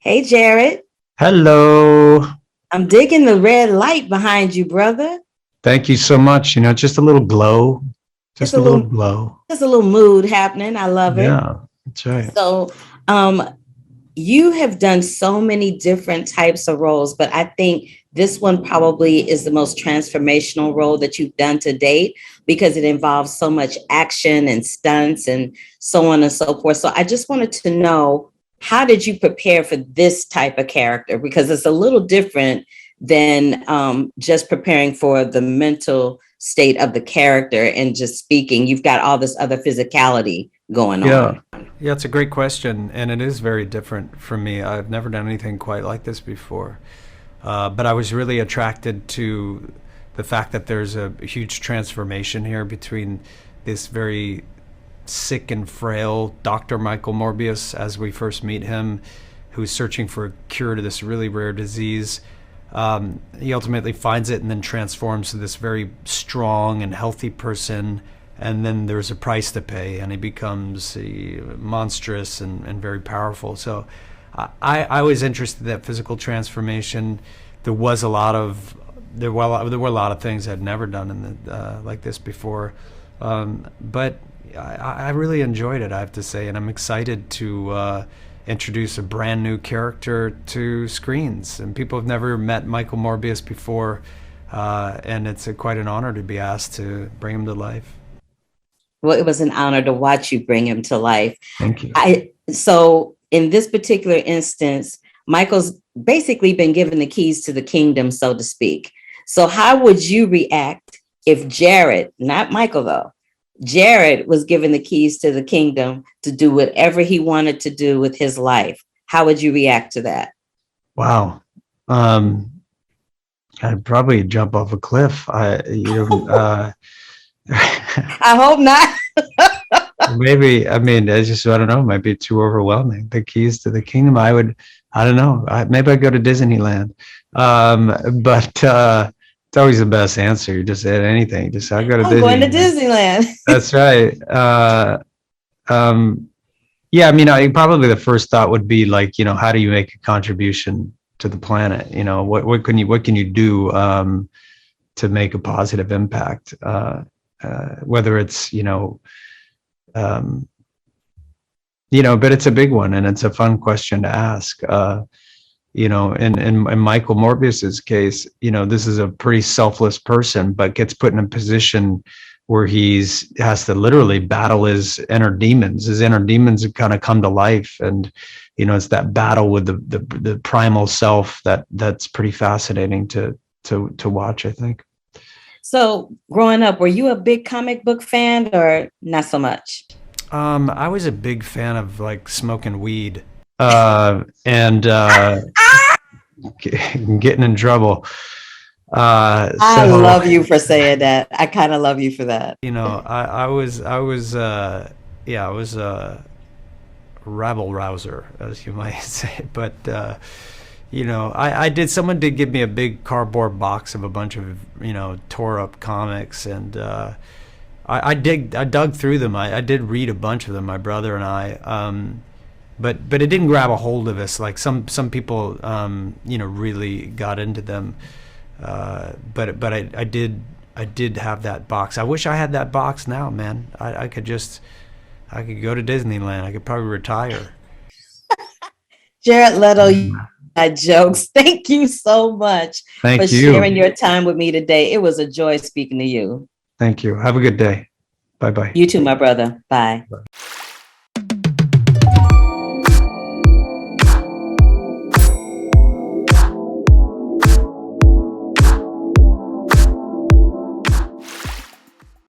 Hey, Jared. Hello. I'm digging the red light behind you, brother. Thank you so much. Just a little glow, It's just a a little little, glow. just a little mood happening. I love it. Yeah, that's right. So, um, you have done so many different types of roles, but I think this one probably is the most transformational role that you've done to date because it involves so much action and stunts and so on and so forth. So I just wanted to know, how did you prepare for this type of character? Because it's a little different than just preparing for the mental state of the character and just speaking. You've got all this other physicality going Yeah. on. Yeah, it's a great question, and it is very different for me. I've never done anything quite like this before. But I was really attracted to the fact that there's a huge transformation here between this very sick and frail Dr. Michael Morbius, as we first meet him, who's searching for a cure to this really rare disease. He ultimately finds it and then transforms to this very strong and healthy person. And then there's a price to pay, and he becomes monstrous and very powerful. So I was interested in that physical transformation. There was a lot of there were a lot of things I'd never done like this before, but I really enjoyed it, I have to say, and I'm excited to introduce a brand new character to screens. And people have never met Michael Morbius before, and it's quite an honor to be asked to bring him to life. Well, it was an honor to watch you bring him to life. Thank you. So in this particular instance, Michael's basically been given the keys to the kingdom, so to speak. So how would you react if Jared, not Michael though, Jared was given the keys to the kingdom to do whatever he wanted to do with his life? How would you react to that? Wow. I'd probably jump off a cliff. I hope not. Maybe, I don't know, it might be too overwhelming. The keys to the kingdom. I don't know. Maybe I'd go to Disneyland. But it's always the best answer. You just said anything. Just, I'll go to I'm going to Disneyland. Disneyland. That's right. Yeah, probably the first thought would be like, how do you make a contribution to the planet? What can you do to make a positive impact? Whether it's, but it's a big one, and it's a fun question to ask. In Michael Morbius's case, this is a pretty selfless person, but gets put in a position where has to literally battle his inner demons. His inner demons have kind of come to life, and it's that battle with the primal self that's pretty fascinating to watch, I think. So growing up, were you a big comic book fan or not so much? I was a big fan of like smoking weed. And getting in trouble. I love you for saying that. I kind of love you for that. I was a rabble rouser, as you might say. But someone did give me a big cardboard box of a bunch of tore up comics, and I dug through them. I did read a bunch of them, my brother and I. But it didn't grab a hold of us like some people really got into them. But I did have that box. I wish I had that box now, man. I could go to Disneyland. I could probably retire. Jared Leto, my jokes. Thank you so much Thank for you. sharing your time with me today. It was a joy speaking to you. Thank you. Have a good day. Bye-bye. You too, my brother. Bye. Bye.